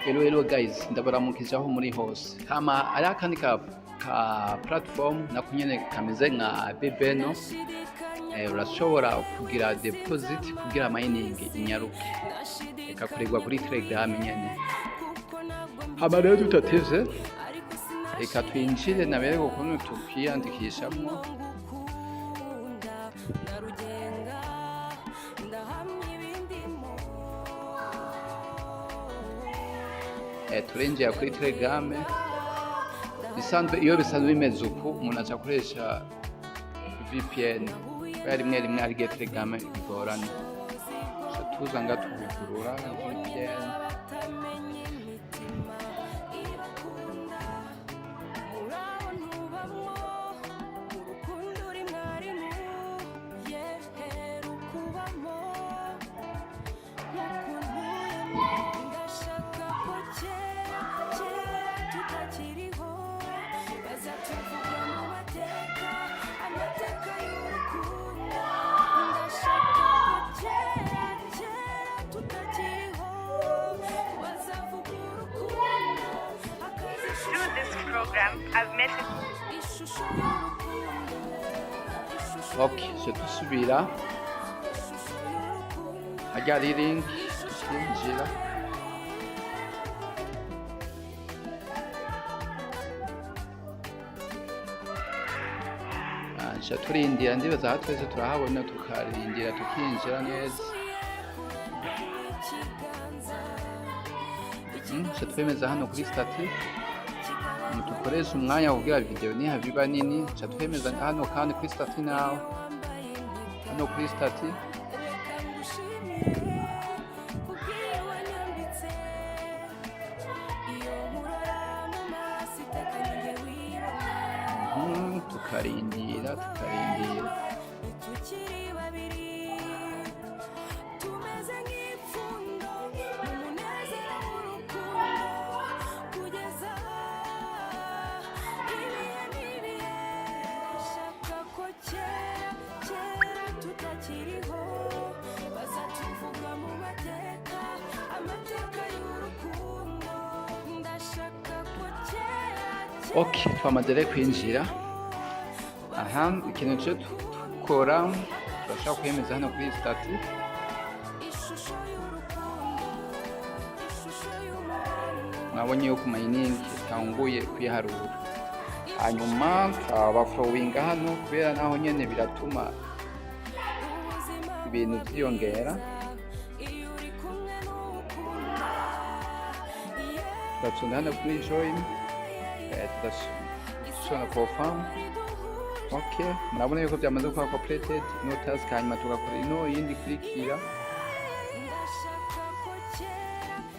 Hello guys, ndabaramukije aho muri hose. Hama ari akandi ka platform nako nyene kameze nka Bebeno. Urashobora kugira deposit kugira mining inyaruke. Ikakorerwa kuri Telegram nyene. Hama rero tutateze. Reka twinjire nabere ukuntu tukwiyandikishamo. Turinjiye kuri Telegram. Bisanzwe iyo bisanzwe bimeze uku umuntu acakoresha VPN. Rimwe rimwe ari Telegram bigorana. Tuza nga tubigurura VPN. Okay, dusubira hajya link tukinjira turindira ndibaza aho twese turahabona tukarindira tukinjira neza. Twemeza hano kuri stati dukoresha umwanya kugira video nihabiba nini. Twemeza hano kandi kuri stati nawe hano kuri stati tukarindira Okay, twamaze rero kwinjira. Aha ikintu cyo dukora turashaka kwemeza hano kuri stati. Mwabonye yuko mining itanguye kwiharura. Hanyuma abaflowinga hano kubera naho nyene biratuma ibintu byiyongera. Turashonda hano kuri join. Turashobora confirm. Okay, murabona yuko byamaze kuba completed no task. Hanyuma tugakora ino yindi kurikira.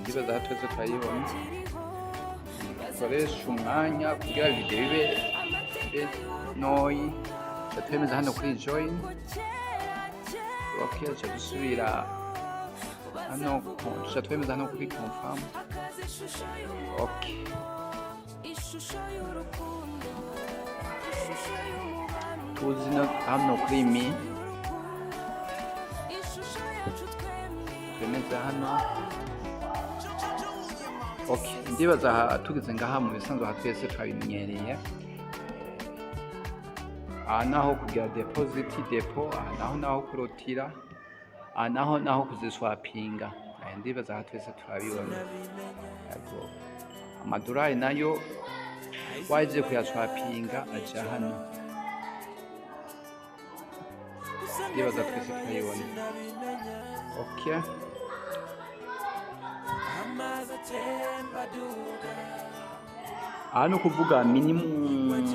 Ndibaza aho twese twayibona. Dukoresha umwanya kugira video ibe noyi. Twemeza hano kuri join. Okay, dusubira hano twemeza hano kuri confirm. Okay. Tuzina hano kuri mi. Twemeza hano. Okay, ndibaza tugeze ngaha mu bisanzwe aha twese twabimenyereye. Naho kugira deposit depo, naho kurotira, naho kuziswapinga. Ndibaza aha twese twabibona. Amadolari nayo waje kuyaswapinga aja hano. Ndibaza twese twayibona. Okay. Hano kuvuga minimum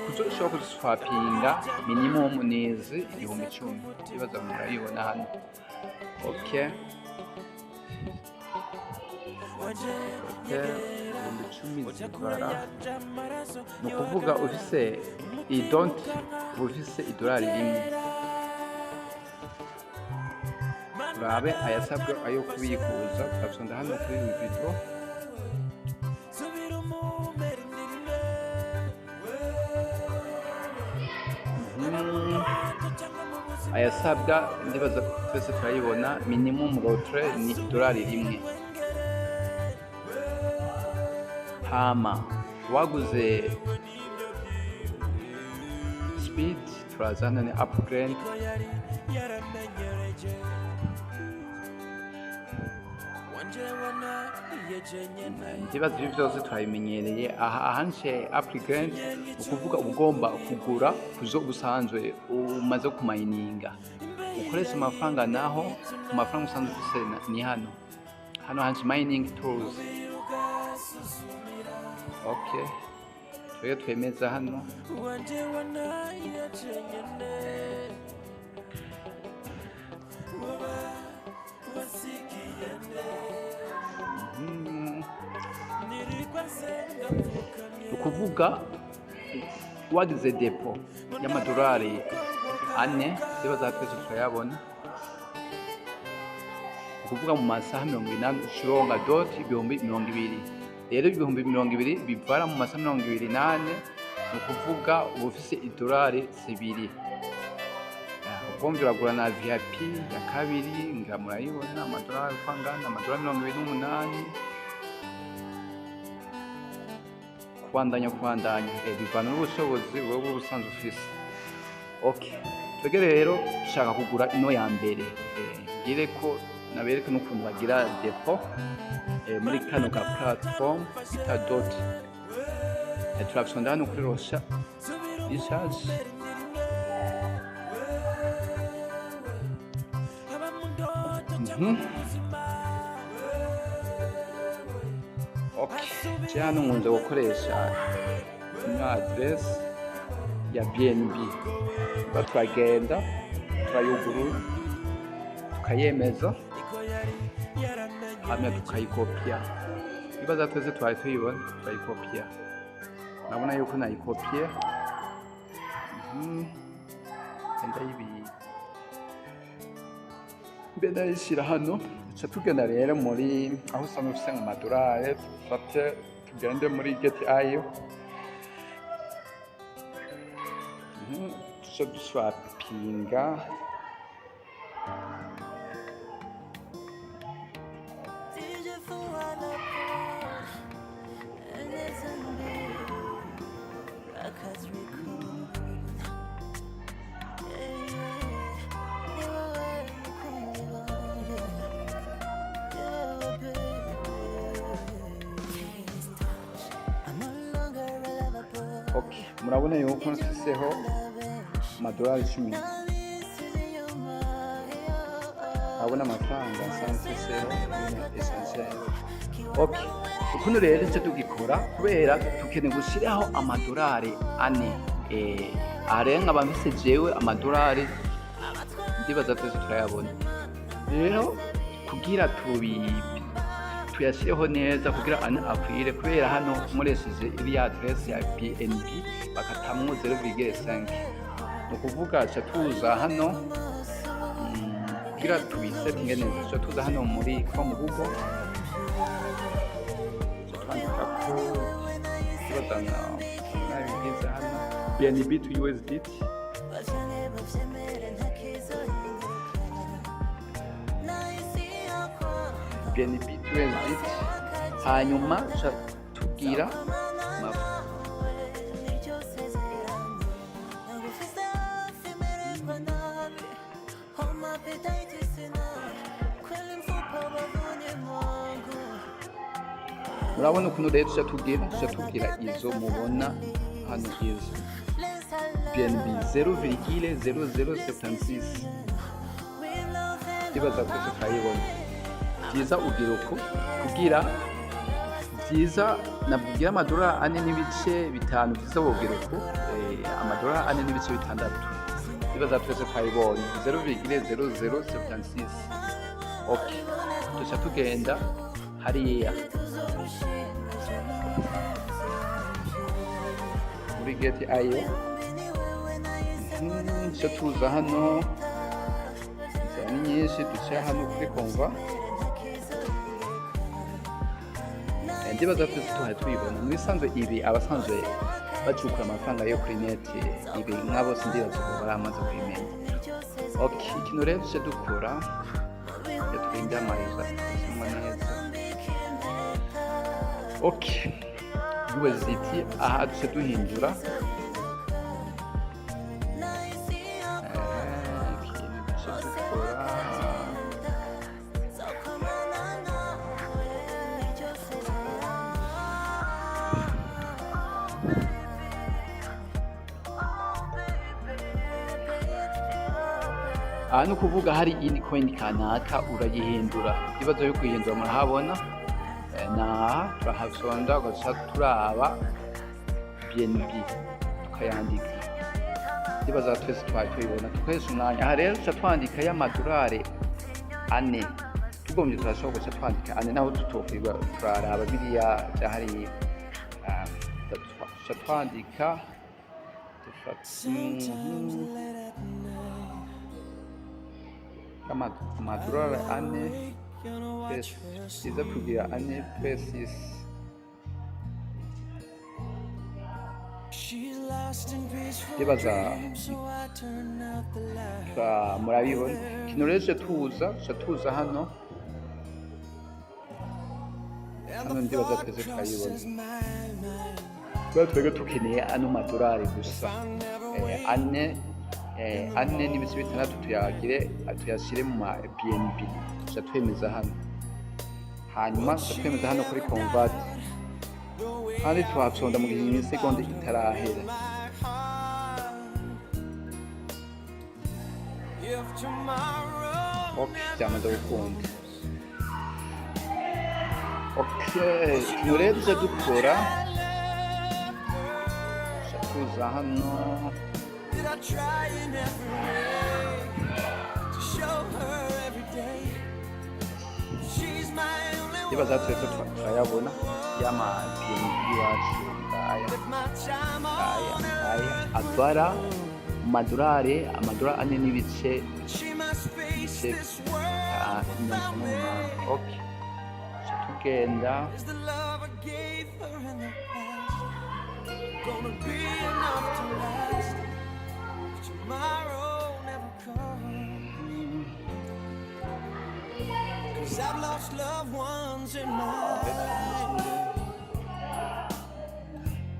kuzoshobora kuziswapinga minimum neze 10,000. Ndibaza murayibona hano. Okay. $10,000 ni ukuvuga ufise ufise idolari rimwe. Urabe ayasabwe ayo kubikuza. Turasonda hano kuri withdraw. ayasabwa ndibaza twese turayibona minimum rotre ni $1. hama waguze speed turazana ni upgrade. Ndibaza ibyo byose turabimenyereye. Ahanje upgrade ukuvuga ugomba kugura kuzo ubusanzwe umaze kumayininga ukoresha amafaranga, naho ku mafaranga usanzwe ufise ni hano hanje mining tools. Okay, tuye twemeza hano. Ukuvuga wagize depo y'amadolari 4 zibaza twese turayabona. Ukuvuga mu masaha 80 ushonga dot ibihumbi 20. Rero ibihumbi 20 bivara mu masaha 28, ukuvuga ubufise idolari 2. Bombi uragura na VIP ya kabiri, ngira murayibona amadolari kwangana amadolari 28. Kubandanya bivana n'ubushobozi wowe ubusanzwe ufise. Okay, twege rero dushaka kugura ino ya mbere, ngire ko nabereke n'ukuntu bagira depo muri kano ka platform bita dot. Turafisonda hano kuri Rosha ishaje. Okay, hano nkunze gukoresha address ya BNB. Turagenda turayugurura tukayemeza hanyuma tukayikopia. Ibaza twese twari tuyibona turayikopia. Nabona yuko nayikopie. Ndayishyira hano. Duca tugenda rero muri aho usanzwe ufise mu madolari, dufate tugende muri Get.io. Duca duswapinga Okay, murabona yuko nfiseho amadolari 10. Abona amafaranga nsanzweho essentiel. Okay, ukuntu rero icyo tugikora kubera tukeneye gushiraho amadolari 4. Arenga bamfise jewe amadolari ndibaza twese turayabona. Rero kugira tuyashireho neza kugira akwire, kubera hano muresheje iri address ya BNB bakatamwo 0,5. Ukuvuga cha tuza hano kugira tubisetinge neza, cha tuza hano muri from Google twandika ko tubatanga nabigize hano BNB to USDT. BNB to USDT hanyuma tugira murabona ukuntu rero tugira izo mubona hano izo BNB 0,0076. Ibaza twese twayibona. Byiza ugira uko kugira byiza nabwira amadolari 4 n'ibice 5. Byiza wogira uko amadolari 4 n'ibice 6. Ibaza twese twayibonye 0,0076. Okay, duca tugenda hariya muri Get.io. Duca tuza hano ni nyinshi, duca hano kuri konva. Ndibaza twese tuyibona. Mu bisanzwe ibi abasanzwe bacukura amafaranga yo kuri net, ibi nk'abo sindibaza ko baramaze kubimenya. Okay, ikintu rero duca dukora twinda amariza neza. Okay, USDT. Aha duce duhindura ikintu duce dukora aha ni ukuvuga hari indi coin kanaka urayihindura, ibibazo yo kuyihindura murahabona, naha turahasonda ugaca turaba BNB tukayandika, ibibazo twese twari tubibona tukoresha umwanya. Aha rero tuca twandika y'amadolari ane, tugombye turashobora guca twandika ane naho tutokwiba turaraba biriya byahari, tuca twandika amadolari ane iza kugira ane pesis, ndibaza murabibona. Kino rero tuza hano ndibaza twese turayibona, kubera twebwe tukeneye ano madolari gusa ane n'ibice bitandatu tuyashyire mu ma BNB, tuca twemeza hano, hanyuma tuca twemeza hano kuri convert, kandi tuhasonda mu gihe imisegonda itarahera. Byamaze gukunda. Kino rero tuza dukora, tuza hano ndibaza twese turayabona y'ama BNB yacu, aya adwara amadolari ane n'ibice okay, tugenda I've lost loved ones in my life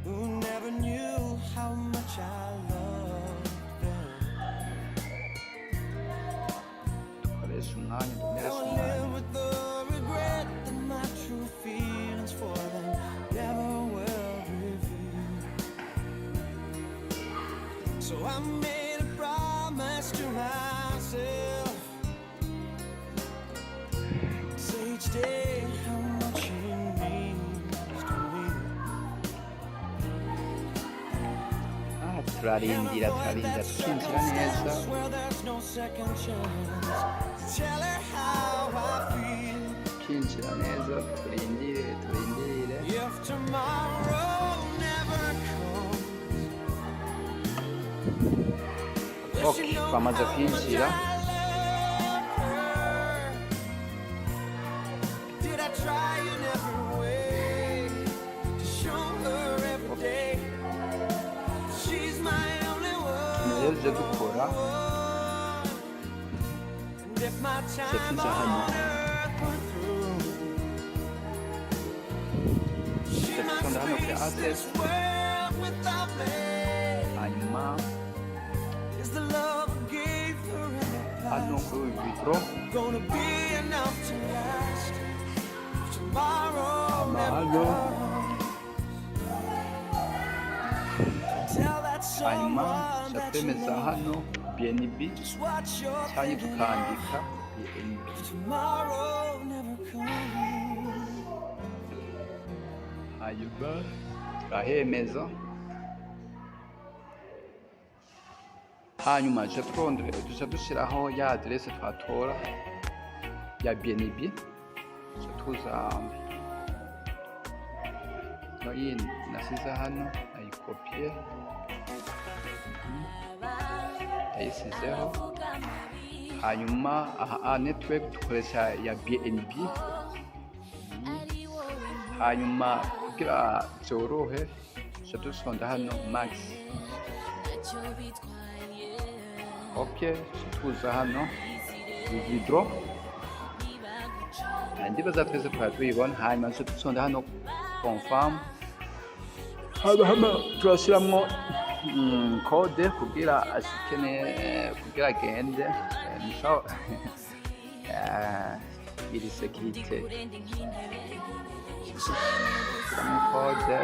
who never knew how much I loved them. I'll live with the regret that my true feelings for them never will reveal. So I made a promise to myself, each day how much it means to me. turarindira tukinjira neza, tukinjira neza, turindire. Okay, twamaze kwinjira. Rero dukora tuza hano, tuza hano kuri access, hanyuma hano kuri withdraw, hano hanyuma twemeza hano BNB cyangwa tukandika BNB, hanyuma turahemeza, hanyuma duca dushyiraho ya aderese twatora ya BNB, tuza iyi nasize hano ayikopiye ayisizeho, hanyuma aha network dukoresha ya BNB, hanyuma kugira byorohe duca dusonda hano max. Okay, tuza hano withdraw, ndibaza twese twari tuyibona, hanyuma duca dusonda hano confirm, hano turashyiramo kode kugira ashikene kugira agende nisho iri sekirite shyiramo kode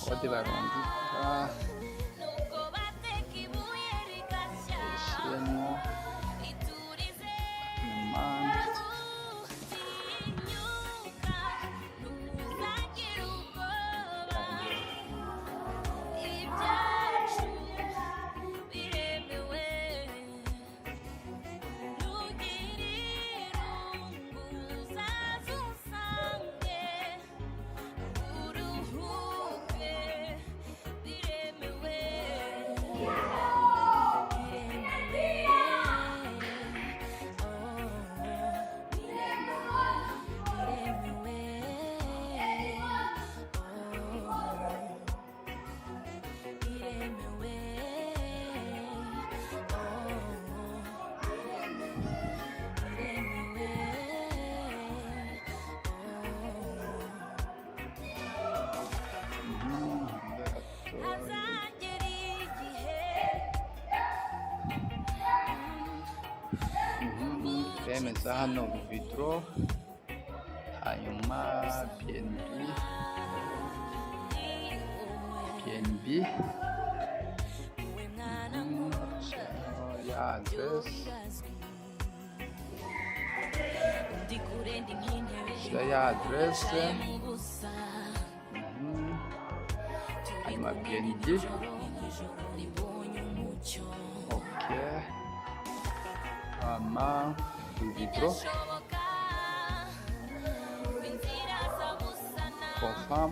kode barandika ishyiremo nyuma bemeza hano vidro hanyuma PNB ya address ya address hanyuma PNB okay vidro confirm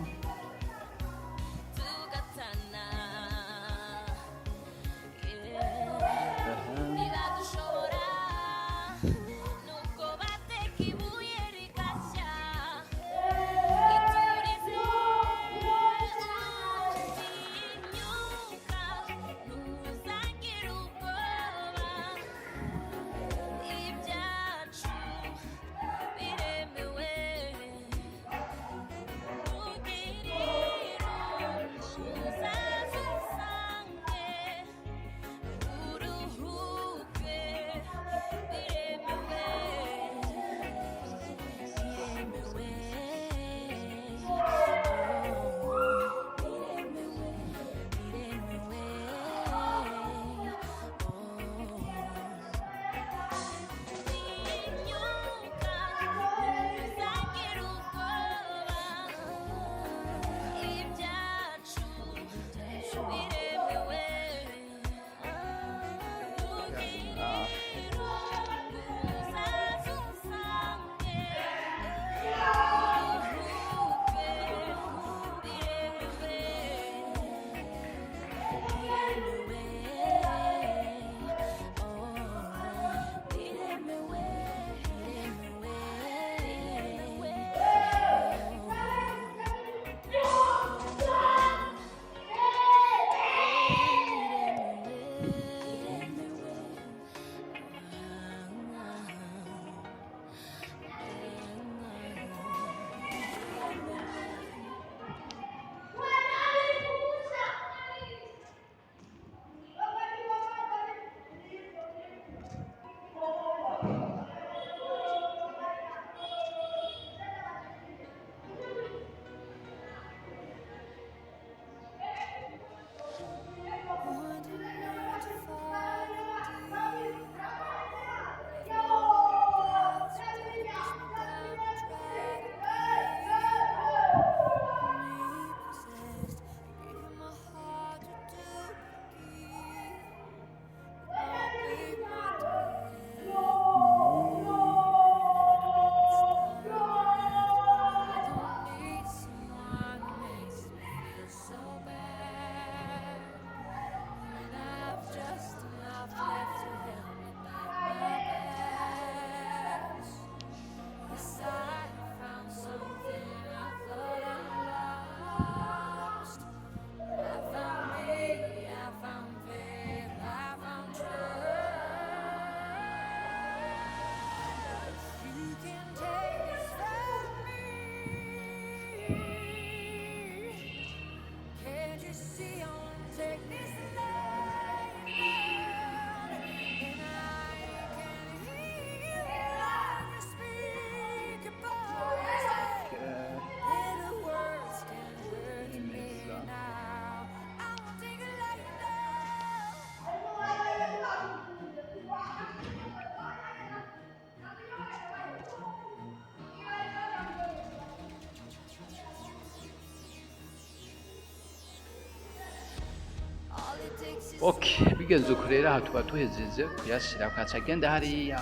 Okay, bigenze uko rero aha tuba tuhejeje kuyashira ukaca agenda hariya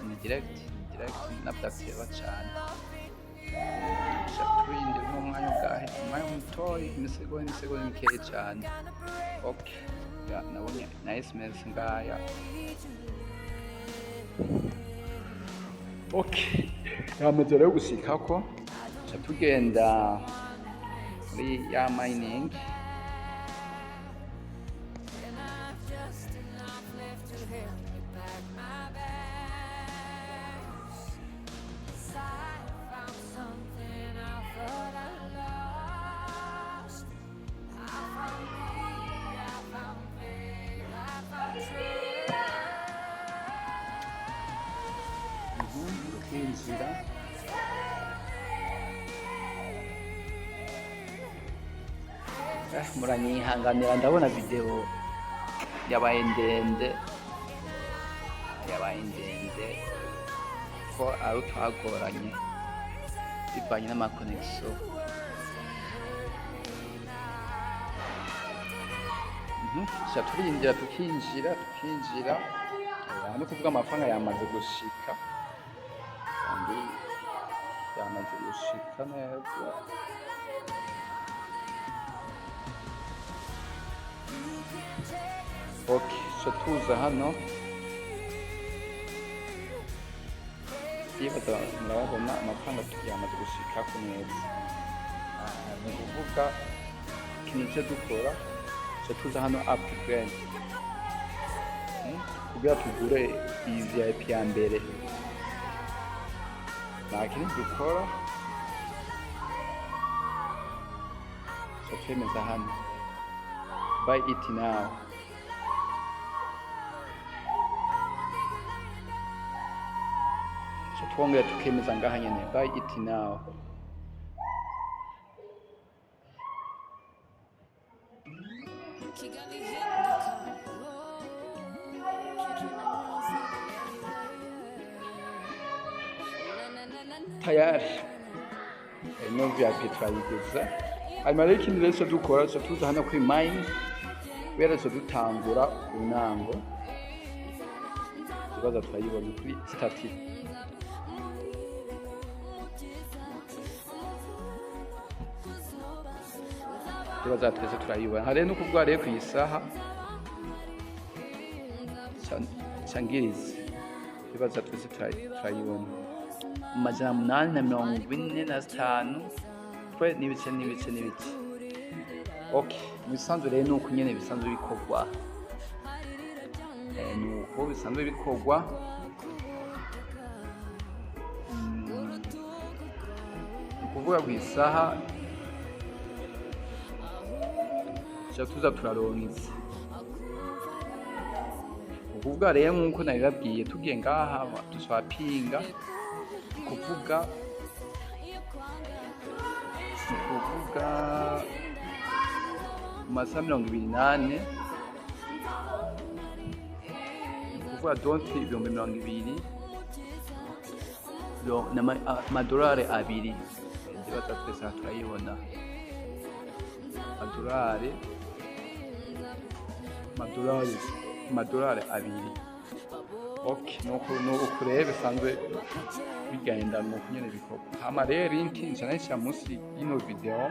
ni direct nabdateba cane turindira umwanya ubwahe umwanya mutoyi imisegonda mikeya cane. Okay, ya nabonye na SMS ngaya. Okay, yamaze rero gushikako tuca tugenda muri ya mining. Kwinjira muranyihanganira ndabona video yabaye ndende ko ari utwagoranye bivanye n'amakonegisiyo. Tuca turindira tukinjira no kuvuga amafaranga yamaze gushika kandi yamaze gushika neza. Okay, so tuza hano yibaza murabona amafaranga yamaze gushika ku neza. Ni ukuvuga ikintu cyo dukora so tuza hano upgrade kugira tugure iyi VIP ya mbere. Nta kintu dukora so twemeza hano buy it now. So twongera tukemeza ngaha nyene buy it now. Tayari no VIP turayigeza. Hanyuma rero ikindi rero dukora so tuza hano kuri mine kubera so dutangura unango tubaza turayibona kuri static. Tubaza twese turayibona hari no kubwa rero ku isaha cyangirize tubaza twese turayibona 845 twe n'ibice. Okay, bisanzwe rero nuko nyene bisanzwe bikorwa nuko bisanzwe bikorwa. Ukuvuga ku isaha tuza turaronse. Ukuvuga rero nkuko nabibabwiye tugiye ngaha duswapinga kuvuga masaha 28 kuvuga donti 20 n'amadolari 2 ndibaza twese turayibona amadolari 2. Okay, nuko rero bisanzwe bigenda nuko nyene bikorwa. Hama rero link nshananisha munsi y'ino video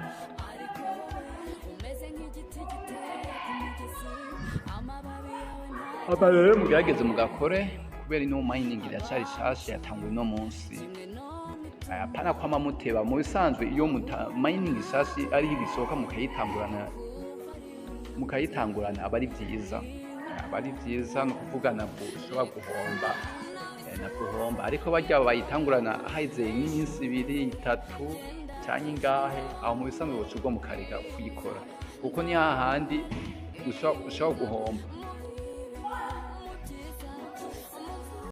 aba rero mugerageze mugakore kubera ino mining iracari shasha yatanguye no munsi. Apana kwama muteba mu bisanzwe iyo mining shasha ari ibisoka mukayitangurana aba ari byiza no kuvuga nabwo ushobora guhomba ariko barya bayitangurana haize iminsi 2-3 cyangwa ingahe aho mu bisanzwe bocugwa mukareka kuyikora kuko ni hahandi ushobora guhomba.